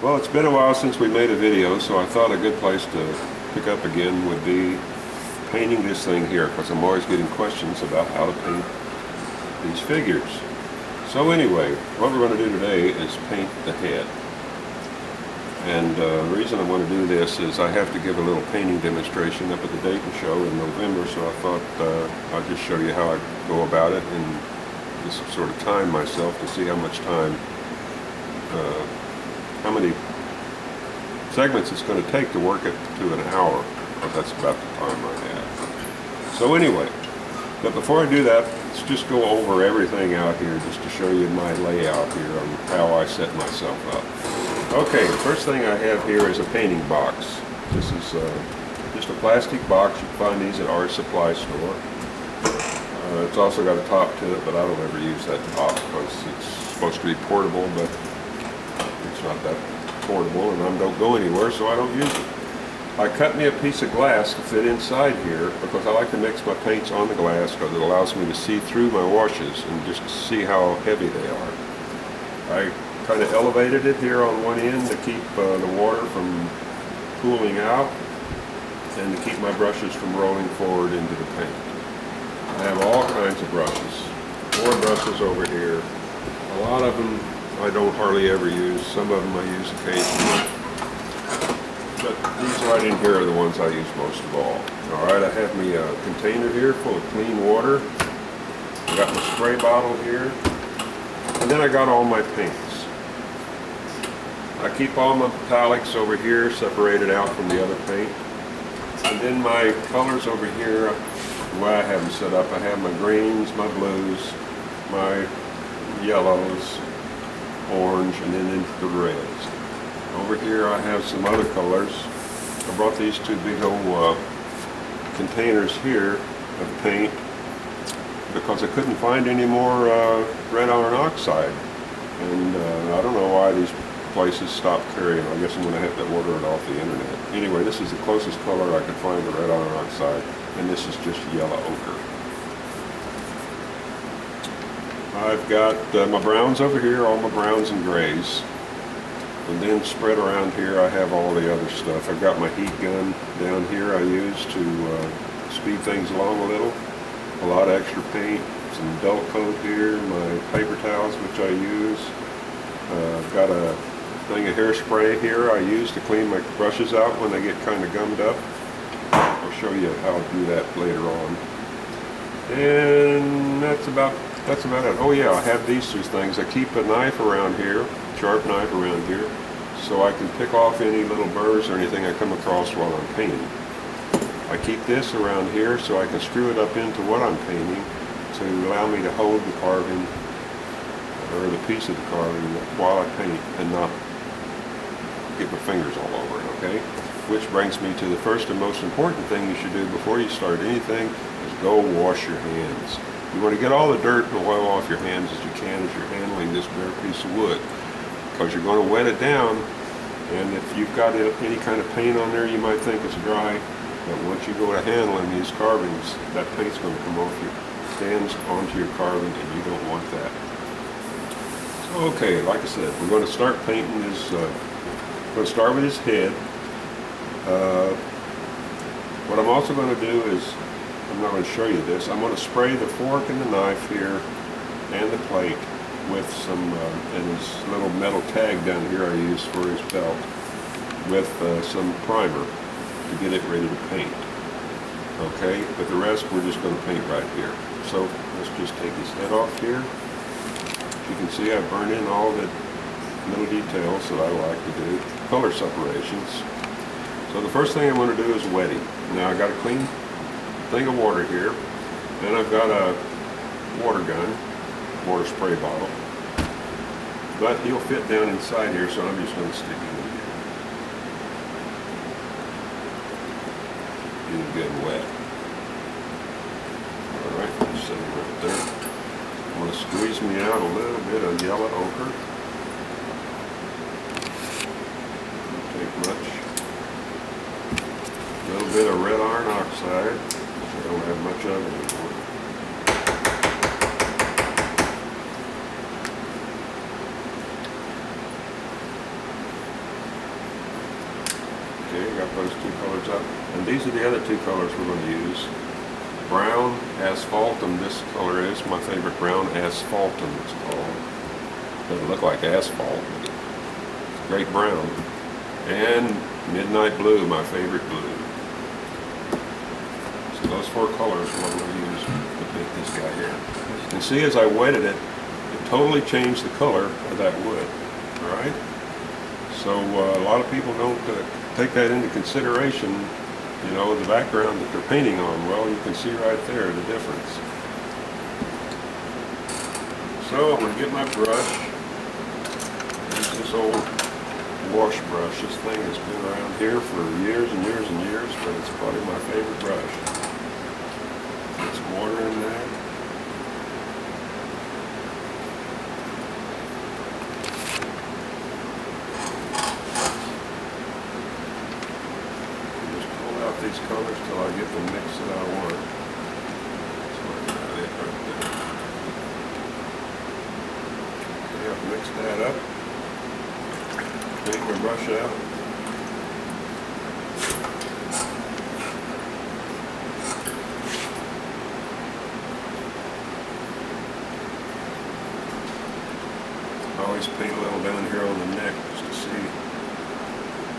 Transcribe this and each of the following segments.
Well, it's been a while since we made a video, so I thought a good place to pick up again would be painting this thing here, because I'm always getting questions about how to paint these figures. So anyway, what we're going to do today is paint the head. And the reason I want to do this is I have to give a little painting demonstration up at the Dayton show in November, so I thought I'll just show you how I go about it and just sort of time myself to see how much time, how many segments it's going to take to work it to an hour, because that's about the time I have. So anyway, but before I do that, let's just go over everything out here just to show you my layout here on how I set myself up. Okay, the first thing I have here is a painting box. This is just a plastic box. You can find these at our supply store. It's also got a top to it, but I don't ever use that top because it's supposed to be portable, but it's not that portable, and I don't go anywhere, so I don't use it. I cut me a piece of glass to fit inside here because I like to mix my paints on the glass because it allows me to see through my washes and just see how heavy they are. I kind of elevated it here on one end to keep the water from pooling out and to keep my brushes from rolling forward into the paint. I have all kinds of brushes. 4 brushes over here. A lot of them I don't hardly ever use. Some of them I use occasionally. But these right in here are the ones I use most of all. Alright, I have me a container here full of clean water. I got my spray bottle here. And then I got all my paints. I keep all my metallics over here separated out from the other paint. And then my colors over here, the way I have them set up, I have my greens, my blues, my yellows, orange, and then into the reds. Over here I have some other colors. I brought these 2 big old containers here of paint because I couldn't find any more red iron oxide. And I don't know why these places stopped carrying. I guess I'm going to have to order it off the internet. Anyway, this is the closest color I could find to red iron oxide, and this is just yellow ochre. I've got my browns over here, all my browns and grays. And then spread around here I have all the other stuff. I've got my heat gun down here I use to speed things along a little. A lot of extra paint, some dull coat here, my paper towels which I use. I've got a thing of hairspray here I use to clean my brushes out when they get kind of gummed up. I'll show you how to do that later on. And that's about it. Oh yeah, I have these 2 things. I keep a knife around here, sharp knife around here, so I can pick off any little burrs or anything I come across while I'm painting. I keep this around here so I can screw it up into what I'm painting to allow me to hold the carving or the piece of the carving while I paint and not get my fingers all over it, okay? Which brings me to the first and most important thing you should do before you start anything is go wash your hands. You want to get all the dirt and oil off your hands as you can as you're handling this bare piece of wood, because you're going to wet it down, and if you've got any kind of paint on there you might think it's dry, but once you go to handling these carvings, that paint's going to come off your hands onto your carving, and you don't want that. Okay, like I said, we're going to start painting this. We're going to start with his head. What I'm also going to do is, I'm not going to show you this, I'm going to spray the fork and the knife here and the plate with some, and this little metal tag down here I use for his belt, with some primer to get it ready to paint. Okay, but the rest we're just going to paint right here. So let's just take his head off here. You can see I burn in all the little details that I like to do, color separations. So the first thing I'm going to do is wet him. Now I've got a clean thing of water here, and I've got a water gun, water spray bottle, but he'll fit down inside here, so I'm just going to stick him in here. Get him good and wet. Alright, just set him right there. I'm going to squeeze me out a little bit of yellow ochre. Don't take much. A little bit of red iron oxide, which I don't have much of anymore. mark those two colors up. And these are the other two colors we're going to use. Brown Asphaltum, this color is my favorite, Brown Asphaltum it's called. Doesn't look like asphalt, but it's great brown. And Midnight Blue, my favorite blue. So those four colors are what I'm going to use to paint this guy here. As you can see, as I wetted it, it totally changed the color of that wood. All right? So a lot of people don't take that into consideration, you know, the background that they're painting on. Well, you can see right there the difference. So I'm going to get my brush. Use this old wash brush. This thing has been around here for years and years and years, but it's probably my favorite brush. Get some water in there. These colors till I get the mix that I want. So I got it right there. Okay, I've mixed that up. Take my brush out. I always paint a little down here on the neck just to see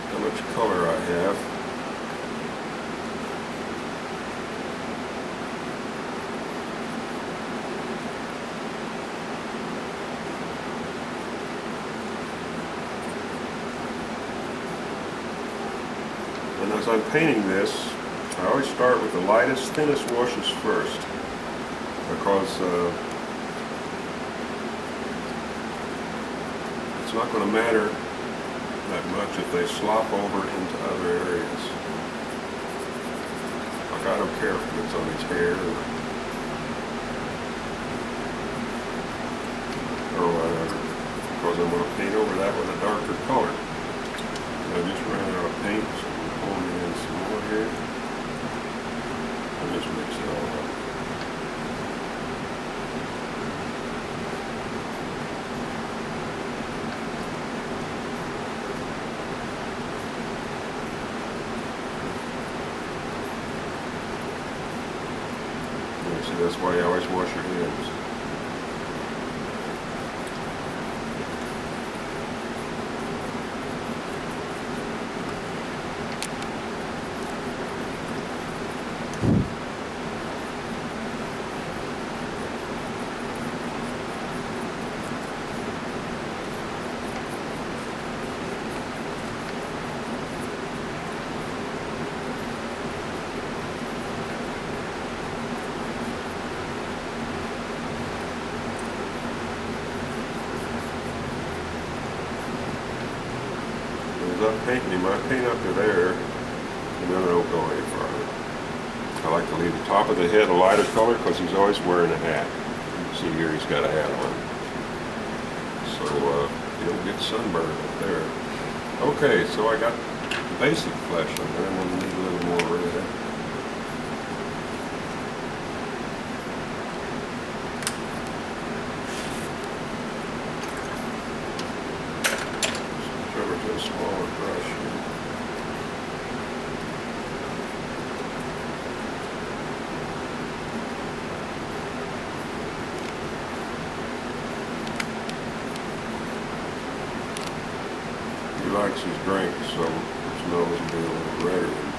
how much color I have. And as I'm painting this, I always start with the lightest, thinnest washes first, because it's not going to matter that much if they slop over into other areas. Like I don't care if it's on his hair or whatever, because I'm going to paint over that with a darker color. I just ran out of paint. Pour in some more here. I'll just mix it all up. See, that's why you always wash your hands. As I'm painting him, I paint up to there, and then I don't go any farther. I like to leave the top of the head a lighter color because he's always wearing a hat. You can see here he's got a hat on. So you don't get sunburned up there. Okay, so I got the basic flesh on there. I'm going to need a little more red. To a smaller brush here. He likes his drink, so his nose will be a little redder than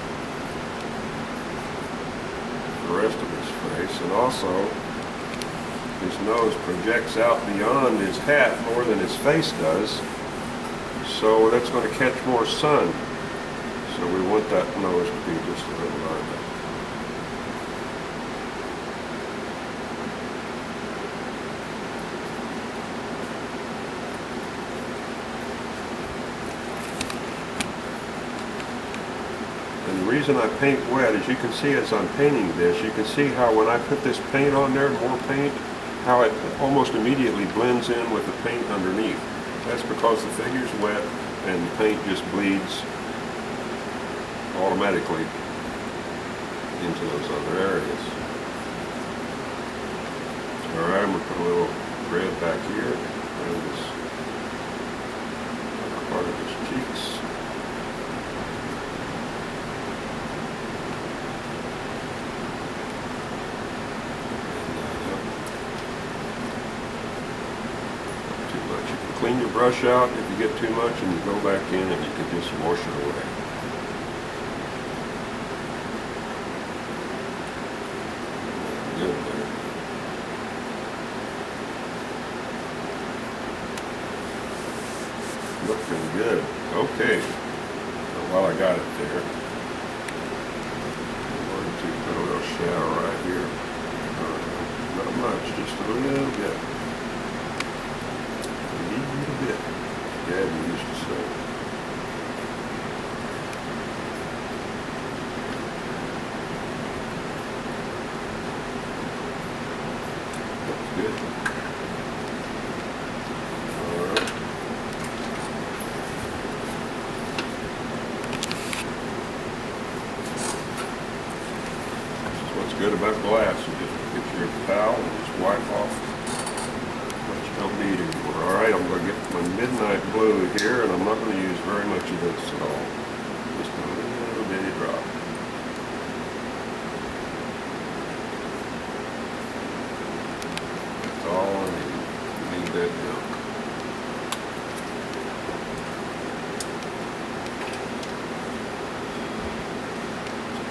the rest of his face. And also, his nose projects out beyond his hat more than his face does. So that's going to catch more sun. So we want that nose to be just a little darker. And the reason I paint wet, as you can see as I'm painting this, you can see how when I put this paint on there, more paint, how it almost immediately blends in with the paint underneath. That's because the figure's wet and the paint just bleeds automatically into those other areas. Alright, I'm going to put a little red back here around this part of his cheeks. clean your brush out if you get too much, and you go back in and you can just wash it away. Good there. Looking good. Okay. While I got it there, I'm going to put a little shadow right here. Not much, just a little bit. A little bit. Dad used to say. Looks good. Alright. This is what's good about glass. You just get your towel and just wipe off what you don't need anymore. Alright, I'm going to get my midnight blue here, and I'm not going to use very much of this at all. Just a little bitty drop. That's all I need. Need that now.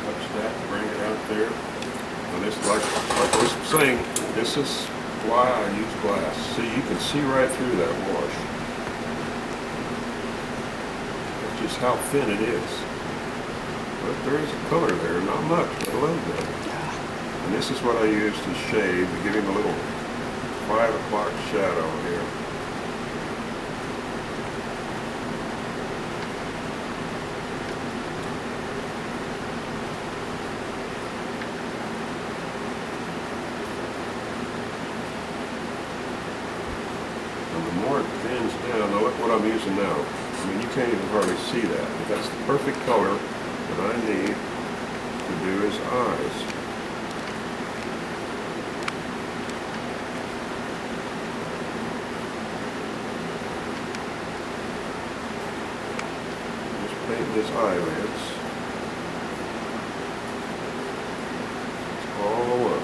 Touch that, bring it out there. Now this, like I was saying, this is why I use glass. See, you can see right through that wash. That's just how thin it is. But there is a color there, not much, but a little bit. And this is what I use to shade, to give him a little 5 o'clock shadow here. And the more it thins down, now look what I'm using now. I mean, you can't even hardly see that, but that's the perfect color that I need to do his eyes. Just painting his eyelids. All up.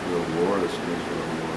A little more, this needs a little more.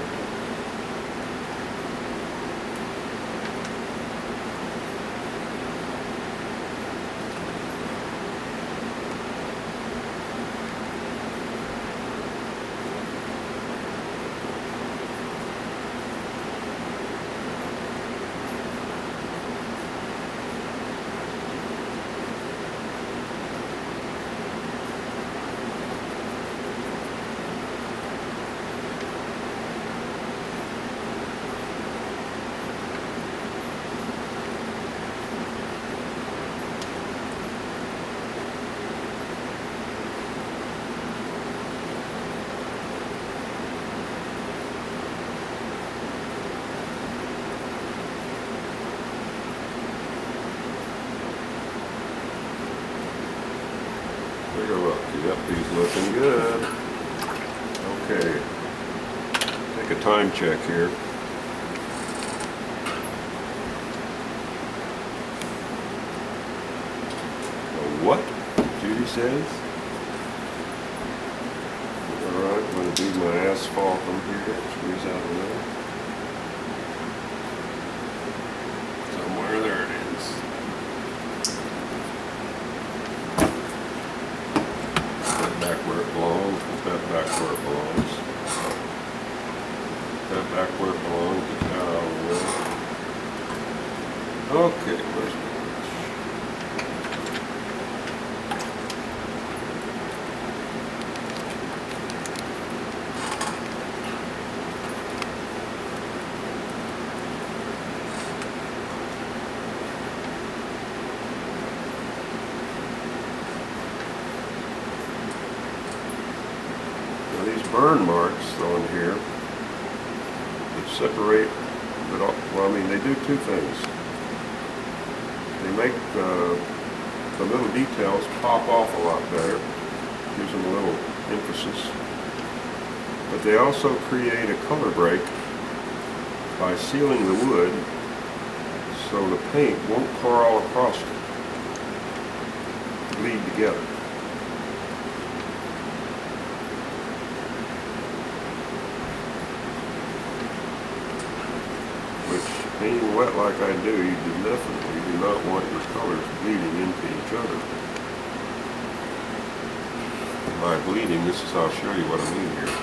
Take a look. Yep, he's looking good. Okay. Take a time check here. What? Judy says. Alright, I'm going to do my asphalt from here. Squeeze out a little. Somewhere there it is. Back where it belongs, put that back where it belongs. Put that back where it belongs, get that out of the way. Okay, where's my these burn marks on here that separate, well, I mean, they do two things. They make the little details pop off a lot better, gives them a little emphasis. But they also create a color break by sealing the wood so the paint won't pour all across it, bleed together. wet like I do, you definitely do not want your colors bleeding into each other. By bleeding, I'll show you what I mean here.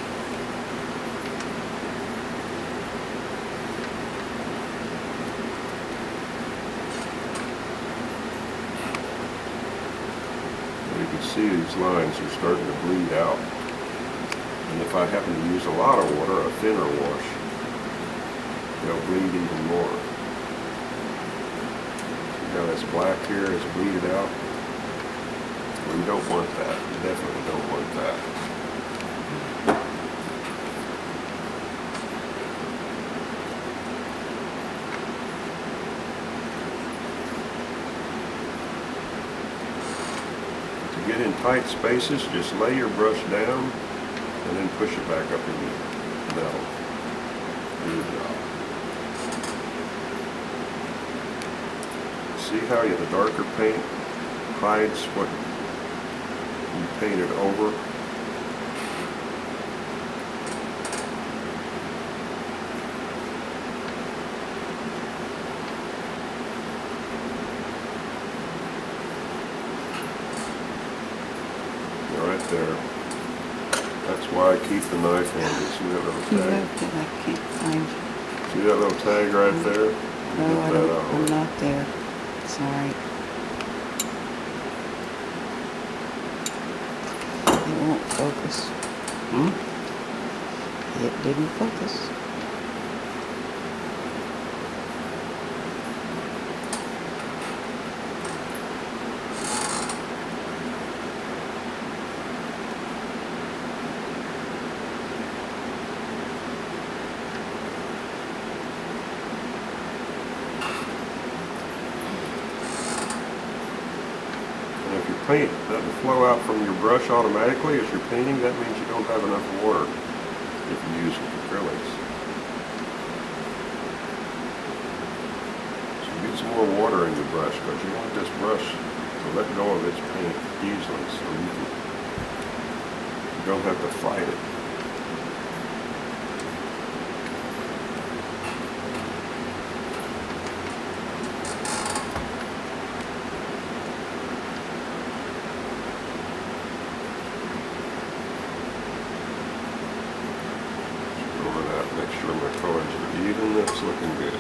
You can see these lines are starting to bleed out. And if I happen to use a lot of water, a thinner wash, they'll bleed even more. Now this black here is bleeded out. Well, you don't want that. You definitely don't want that. To get in tight spaces, just lay your brush down and then push it back up in the metal. Good job. See how the darker paint hides what you painted over? Right there. That's why I keep the knife handy. See that little tag? No, I can't find you. See that little tag right there? No, I'm not there. Sorry. It won't focus. It didn't focus. If your paint doesn't flow out from your brush automatically as you're painting, that means you don't have enough water if you use acrylics. So get some more water in your brush because you want this brush to let go of its paint easily so you don't have to fight it. Make sure my colors are even. That's looking good.